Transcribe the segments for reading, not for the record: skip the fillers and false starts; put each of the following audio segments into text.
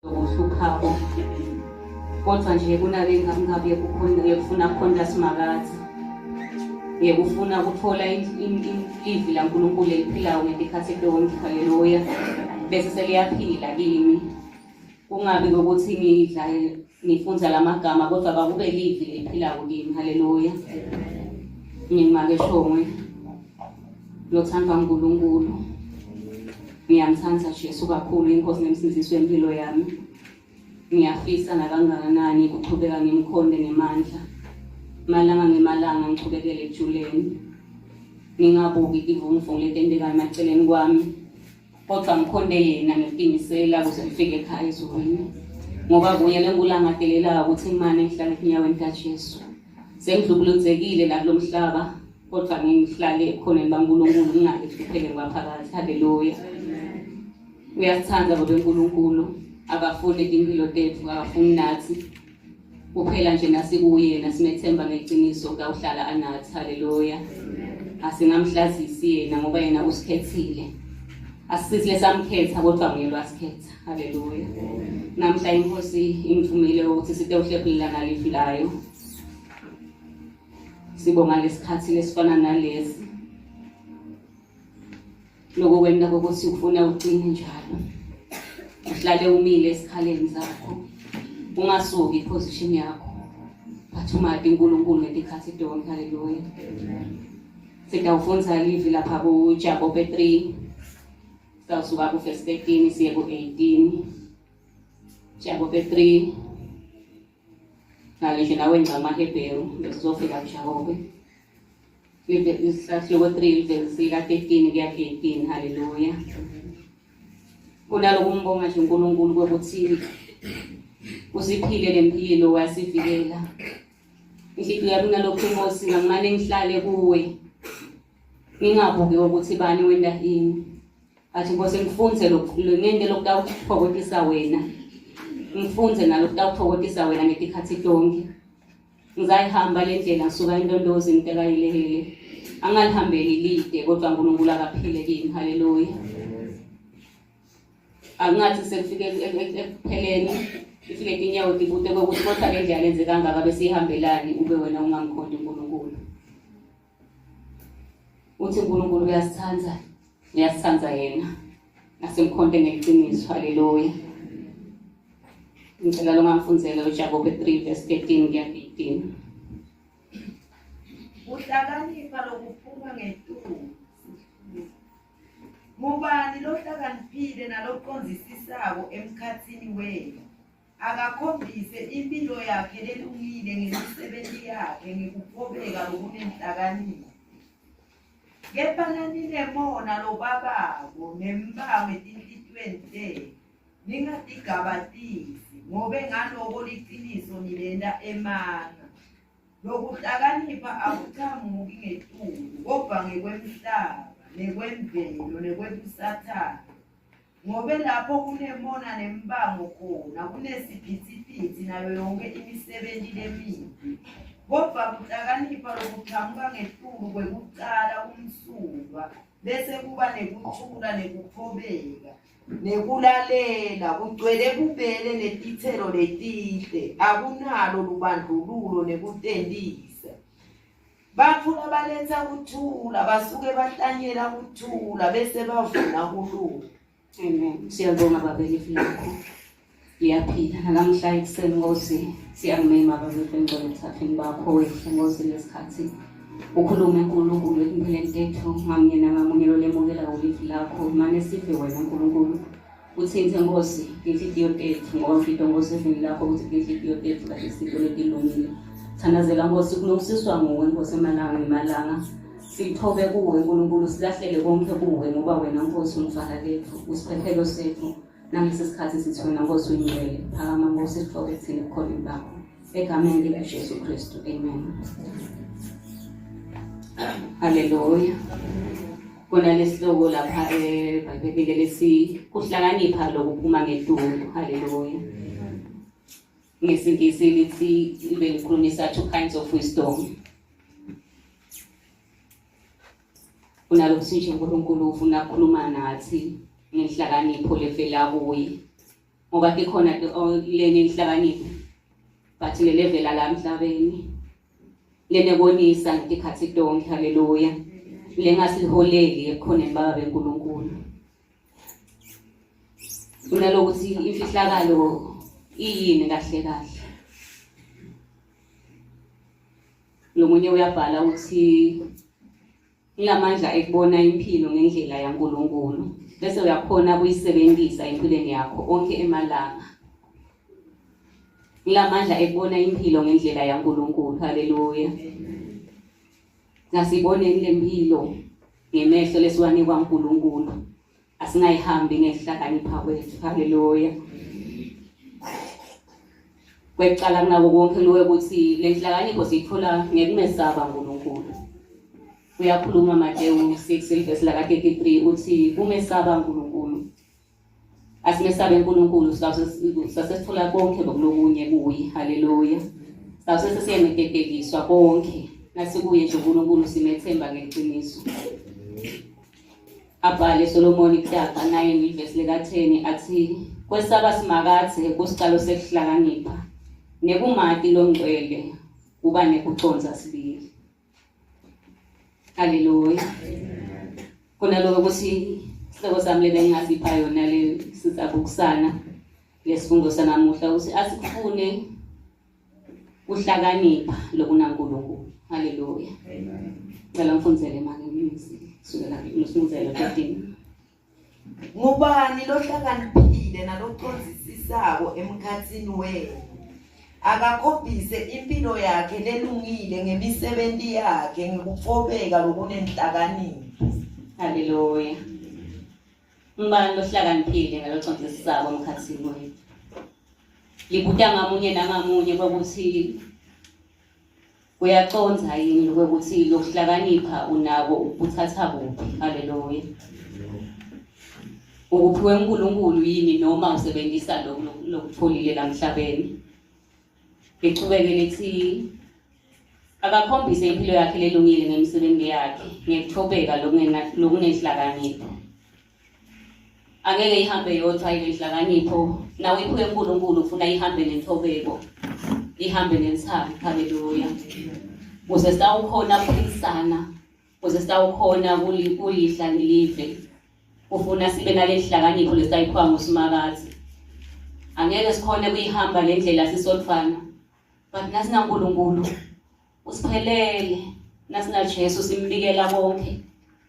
ukuhluphayo kodwa nje kunake ngabe kufuna kukhonza simakazi ngekufuna ukuthola ivi laNkulunkulu eliphilayo ngesikhathi lonke haleluya bese seliyaphila kimi kungabi ukuthi ngidlaye nifunza lamagama kodwa bakube livi eliphilayo kimi haleluya ngimake shongwe lothanda uNkulunkulu ngiyamthanda Jesu kakhulu inkosi nemsindisi wempilo yami ngiyafisa nakangakanani ukuqhubeka ngimkhonde ngemandla malanga ngemalanga ngiqhubekele ejuleni ngingabuki ivumvu letendekayo emaceleni kwami kodwa ngikhonde yena ngeqinisela ukuze ngifike ekhaya ezulwini ngoba kunye lengulangadelela ukuthi imane ngihlale enyaweni kaJesu sengidlubuluzekile la kulomhlaba kodwa ngihlale ekhoneni laNkulunkulu ngingake kuphele ngaphakathi haleluya uyasithanda ngoba uNkulunkulu akafuni impilo tethu akafuni nathi kuphela nje nasikuye nasimethemba ngeqiniso kawuhlala anathi haleluya asingamhlazisi yena ngoba yena usikhethile asisizile samkhetha kodwa nguyena wasikhetha haleluya namhla inkosi imvumile ukuthi site uhlephulila ngalifilayo sibonga lesikhathi lesifana nalesi lokho kwenda ukuthi ufuna uqine njalo uhlale umile esikhaleni zakho ungasuki iposition yakho bathumade uNkulunkulu ngesikhathi donke haleluya sitawufunza livi lapha kuJakobe 3 sawusuka ku verse 13 siye ku 18 Jakobe 3 ngisho nawe ngamaHebheru besizofika kuJakobe isihloko 3 verse 13 kuya 18 haleluya kunaloko umbonga nje uNkulunkulu kwekuthi usiphile lempilo wasivikela inhliziyo yami nalokho inkosi ngimane ngihlale kuwe ngingabuki ukuthi bani wenda ini athi inkosi ngifunze ngende lokutawuphokotisa wena ngifunze nalokutawuphokotisa wena ngesikhathi donke ngizayihamba le ndlela ngisuka eNtondozi ngitekayilehle angalihambeli lide kodwa uNkulunkulu akaphile kimi haleluya angathi sekufike ekupheleni ifike inyawo dibute ukuthi kodwa le ndlela lenze kangaka bese ihambelani ube wena ungamkhonda uNkulunkulu uthi uNkulunkulu uyasithanda yena nasemkhonde ngeqiniso haleluya ngicela lo ngamfundzela uJakobe 3 verse 13 kuya 18 uhlakanipha lokuphuma ngetulu ngubani lohlakaniphile naloqonzisisako emkhathini wenu akakhombise impilo yakhe lelungile ngemisebenzi yakhe ngikuphobeka lokunenhlakanipho kepha ninemona lobabako nembango etinhlitweni zenu ningatigabatisi ngobe ngaloko liqiniso nilenda emanga lokuhlakanipha akuqhamuki ngetulu kodwa ngekwemhlaba nekwemvelo nekwebusathane ngobe lapho kunemona nembango khona kunesiphithiphithi nayo yonke imisebenzi lemibi kodwa kuhlakanipha lokuqhamuka ngetulu kwekucala umsulwa bese kuba nekuthula nekuphobeka nekulalela kugcwele kubele netithelo letihle akunalo lubandlululo nekutendisa bathu labaletha kuthula basuke bahlanyela kuthula bese bavuna kulunga amen siyabonga babeli lakho liyaphila nalamhla ekuseni Nkosi siyamema babeli ngicela ukuthafeni bakho wethu Nkosi lesikhathi ukhulume uNkulunkulu empilweni tethu ngamunye nangamunye lolemukela ulivi lakho manje sife wena uNkulunkulu uthinte Nkosi inhliziyo tethu ngoba mfito Nkosi evini lakho ukuthi inhliziyo tethu kahle isipho letilungile thandazela Nkosi kulungisiswa nguwe Nkosi emalanga sithobe kuwe uNkulunkulu silahlele konke kuwe ngoba wena Nkosi umfana lethu usiphephelo sethu nangesikhathi sithi wena Nkosi uyingcwele phakama Nkosi sithobe thina ekhona bakho egameni likaJesu Kristu amen haleluya kunalesihloko lapha eBhayibhelini lesi kuhlakanipha lokuphuma ngetulu haleluya ngesingisi lithi ibe likhulumisa 2 kinds of wisdom unalokho nje uNkulunkulu ufuna ukukhuluma nathi ngenhlakanipho levela kuye ngoba likhona leni inhlakanipho but le level la emhlabeni lenebonisa ngesikhathi tonke. Haleluya. Lengasiholeli ekukhoneni baba beNkulunkulu. Kunalokuthi imfihlakalo iyini kahle kahle. Lo munye uyabhala ukuthi ilamandla ekubona impilo ngendlela yaNkulunkulu bese uyakhona ukuyisebenzisa empilweni yakho onke emalanga. Ilamandla ekubona impilo ngendlela yaNkulunkulu. Haleluya. Ngasiboneni lempilo ngemehlo lesiwanikwa uNkulunkulu. Asingayihambi ngehlakanipha kwethu. Haleluya. Kwecala kunako konke lo ukuthi le nhlakanipho sithola ngekumesaba uNkulunkulu. Uyakhuluma Mateyu 6 verse 33 uthi umesaba uNkulunkulu. Asimesabe uNkulunkulu sasesithola konke lokunye kuye. Haleluya. Sasesiyemededekiswa konke nasikuye nje uNkulunkulu simethemba ngeqiniso. Abhale Solomon kuTaga 9 verse 10 athi kwesaba simakathe kusicalo sekuhlakanipha nekumati longcwele kuba nekuconza sibili. Haleluya. Kunaloko ukuthi sihloko sami lebengazipha yona le sizabukusana lesifundo sanamuhla ukuthi asikufune uhlakanipha lokunaNkulunkulu. Haleluya. Ngala mfundzele manje ngisi sukela nosifundela 15. Ngubani lohlakaniphile nalocondzisisako emkhatsini wenu akakhombise impilo yakhe lelungile ngemisebenti yakhe ngokufobeka lokunenhlakanipho. Haleluya. Ngubani lohlakaniphile nalocondzisisako emkhatsini wenu? Libuta ngamunye nangamunye ukuthi uyaconza yini ukuthi lokuhlakanipha unako ukuthatha kuphi. Haleluya. Ukuphiwe uNkulunkulu yini noma usebenzisa lokutholile la emhlabeni? Licubeke lithi akakhombise impilo yakhe lelungile ngemisebenzi yakhe ngekuthobeka lokunenhlakanipho. Angeke ihambe yodwa ile nhlakanipho nawe iphiwe uNkulunkulu ufuna ihambe nenthobeko ihambe nensamo. Haleluya. Ukuze sitawukhona ukuphikisana, ukuze sitawukhona kulihla nilive ufuna sibe nale nhlakanipho lesayiphiwa nguSimakade. Angeke sikhone kuyihamba le ndlela sisodvana but nasina uNkulunkulu usiphelele, nasina Jesu simbikela konke,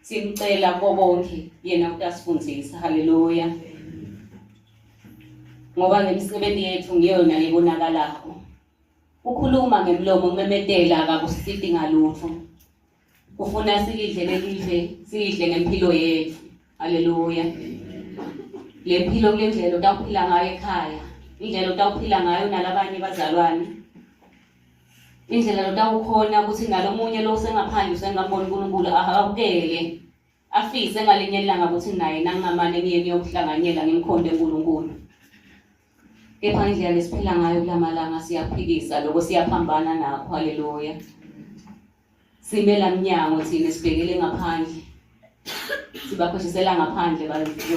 simcela konke yena utasifundisa. Haleluya. Ngoba ngemisebenzi yethu ngiyona lebonakalayo. Ukhuluma ngemlomo umemetela akakusiti ngalutho. Ufuna silidle lelive, sidle ngempilo yethu. Haleluya. Le mpilo kule ndlela utawuphila ngayo ekhaya, indlela utawuphila ngayo nalabanye bazalwane, indlela utawukhona ukuthi nalomunye lo usengaphandle usengambona uNkulunkulu ahawukele afise ngalinye ilanga ukuthi naye nangamane ngiye ngiyokuhlanganyela ngimkhonde uNkulunkulu. Kepha indlela lesiphila ngayo kulamalanga siyaphikisa lokho siyaphambana nakho. Haleluya. Simela mnyango thina sibhekele ngaphandle, sibakhohlisela ngaphandle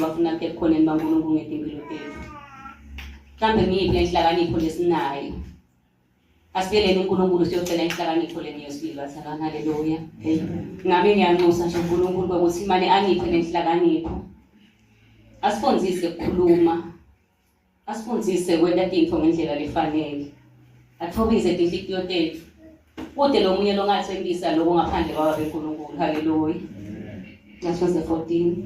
bafuna ekukhoneni baNkulunkulu ngetimpilo tethu. Mhlambe ngiyiphi lenhlakanipho lesinayo? Asibeleni uNkulunkulu siyocela inhlakanipho leniyosibili bathakana. Haleluya. Ngami ngiyanxusa nje uNkulunkulu ukuthi imane angiphe lenhlakanipho. Asifundise ukukhuluma, asifundise kwenta izinto ngendlela lefanele, athobise inhliziyo tethu kude lo munye longathembisa lokho ngaphandle kwaba beNkulunkulu. Haleluya. Ngasose 14.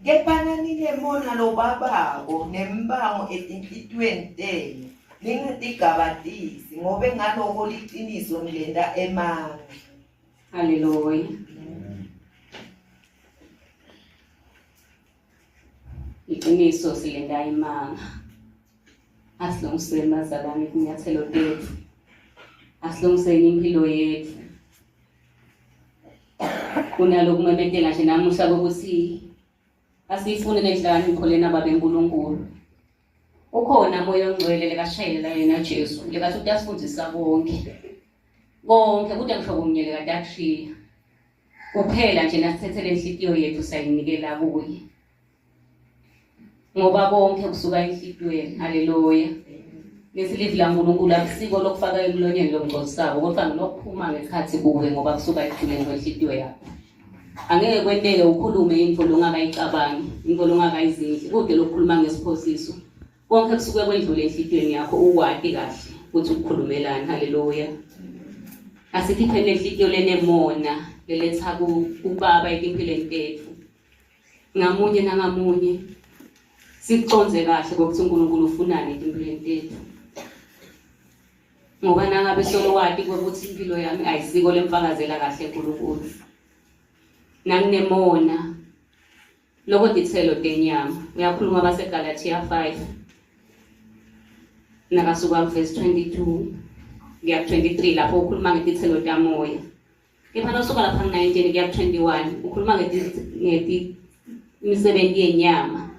Kepha ninemona lobabako nembango etinhlitweni tenu ningatigabadisi ngobe ngaloko liqiniso nilenda emanga. Haleluya. Iqiniso silenda imanga. Asilungiseni bazalwane kunyathelo tethu, asilungiseni impilo yethu. Kunaloku memetela nje namuhla ukuthi asifune nenhlakanipho lena babeNkulunkulu. Ukhona moya ongcwele lekashayela yena Jesu lekathi utasifundisa konke kude ngihlobo umnyele kade akushiya kuphela nje nasithethele inhliziyo yethu sayinikela kuye. ngoba konke kusuka enhlitiyweni. Haleluya. Lesilivi laNkulunkulu akusiko lokufaka emlonyeni lomgcosabo kodwa ngilokuphuma ngesikhathi kuwe ngoba kusuka ejuleni kwenhliziyo yakho. Angeke kwenteke ukhulume info longakayicabangi, info longakayizindli, kude lokukhuluma ngesiphosiso. Konke kusuke kwendlule enhlitiyweni yakho ukwati kahle ukuthi ukukhulumelana. Haleluya. Asikhipheni enhliziyo lenemona leletha kubaba etimpilweni tethu. Ngamunye nangamunye siconze kahle ukuthi uNkulunkulu ufunani etimpilweni tethu. Ngoba nangabe solo wati ukuthi impilo yami ayisiko lemfakazela kahle uNkulunkulu. Nanginemona lokho dithelo tenyama. Uyakhuluma abaseGalatia 5 nakasuka verse 22 kuya 23 lapho ukhuluma ngedithelo tamoya. Kepha nosuka lapha 19 kuya 21 ukhuluma ngemisebenzi yenyama.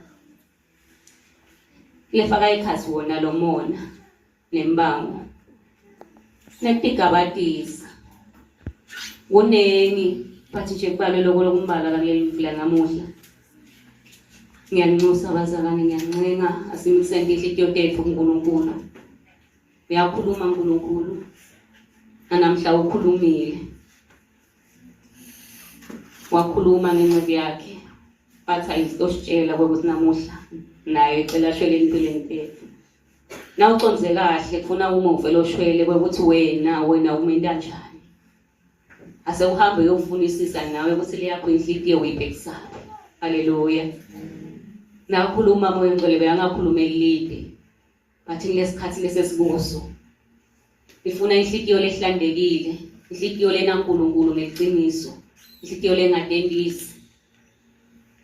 Lefaka ikhasi wona lomona nembango. Nekutigabatisa. Kunengi bathi nje kubalwe lokho lokumbala kanye imvula namuhla. Ngiyanxusa abazalwane, ngiyancenga asimisende inhliziyo tethu kuNkulunkulu. Uyakhuluma uNkulunkulu. Namhla ukhulumile. Wakhuluma ngencebo yakhe. Bathi ayisitshela ukuthi namuhla naye ecela shwele empilweni tethu. Na uconze kahle kufuna umuve loshwele ukuthi wena umenda kanjani. Ase uhambe uyofunisisa nawe ukuthi leyakho inhliziyo uyibhekisa. Haleluya. Na ukhuluma moya ngcwele beyangakhulumeli lide. Bathi kulesikhathi lesesikuso. Ifuna inhliziyo lehlandekile, inhliziyo lenaNkulunkulu ngeqiniso, inhliziyo lengadendisi.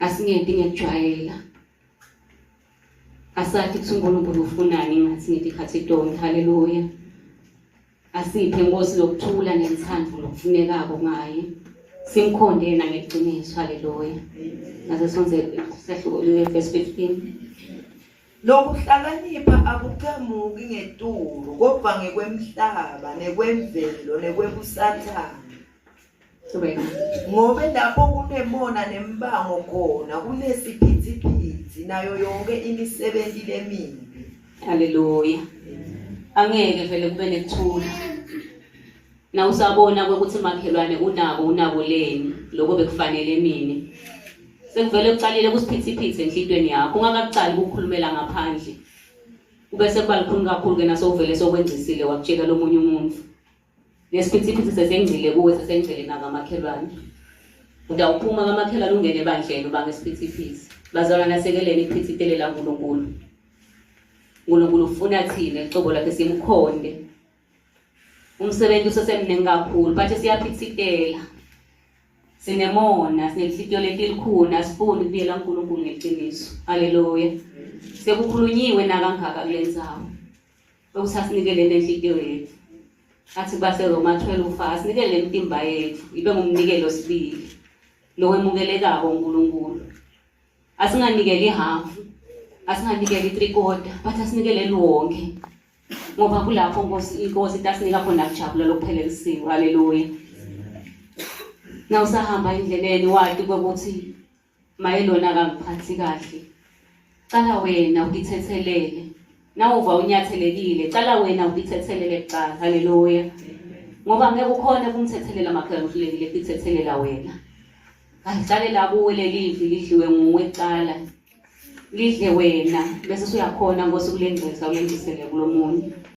Asingenti ngejwayela. Asathi ukuthi uNkulunkulu ufunani ngathi ngithi khathi tonke. Haleluya. Asiphe Nkosi lokuthula nenthando lokufunekako ngaye. Simkhonde yena ngeqiniso. Haleluya. Naze sonze sehluko verse 15. Lokuhlakanipha akuqhamuki ngetulu kodwa ngekwemhlaba nekwemvelo nekwebusathane. Ngobe lapho kunemona nembango khona kunesiphithiphithi nayo yonke imisebenzi lemibi. Haleluya. Angeke vele kube nekuthula. Na usabona ukuthi makhelwane unabo leni lokho bekufanele mini. Sekuvele ucalile kusiphithiphithi enhlitweni yakho ungakaqali ukukhulumela ngaphandle. Ubese kubalikhulu kakhulu ke nasovele sokwenzisile wakutshela lomunye umuntu. Lesiphithiphithi sesengcile kuwe sesengcile nakamakhelwane. Udawuphuma kamakhelwane ungene ebandleni ubangesiphithiphithi. Bazalwana nasekeleni iphithitele la uNkulunkulu. uNkulunkulu ufuna thina icobo lakhe simkhonde. Umsebenzi usesemningi kakhulu bathi siyaphithitela. Sinemona, sinenhliziyo letilikhuna, asifuni kubuyela uNkulunkulu ngeqiniso. Haleluya. Sekukhulunyiwe nakangaka kulendzawo. Ukusasinikelela enhliziyo yethu. Athi base Roma 12 asinikele impimba yethu ibe ngumnikelo sibili. Lo wemukelekako uNkulunkulu. Asinganikeli ihafu, asinganikeli 3/4, bathi asinikele lonke. Ngoba kulapho Inkosi itasinika khona kujabula lokuphelelisiwe. Haleluya. Na usahamba indleleni wathi ukuthi mayelona kangiphathi kahle. Cala wena ukithethelele. Na uva unyathelekile, cala wena ukithethelele kuqala. Haleluya. Ngoba ngeke ukhone kumthethelela makhaya uhlelekile kuthethelela wena. Ayicalela kuwe lelivi lidliwe nguwe ecala. Lidle wena bese uyakhona Nkosi kulengcisa ulendisele kulomunye.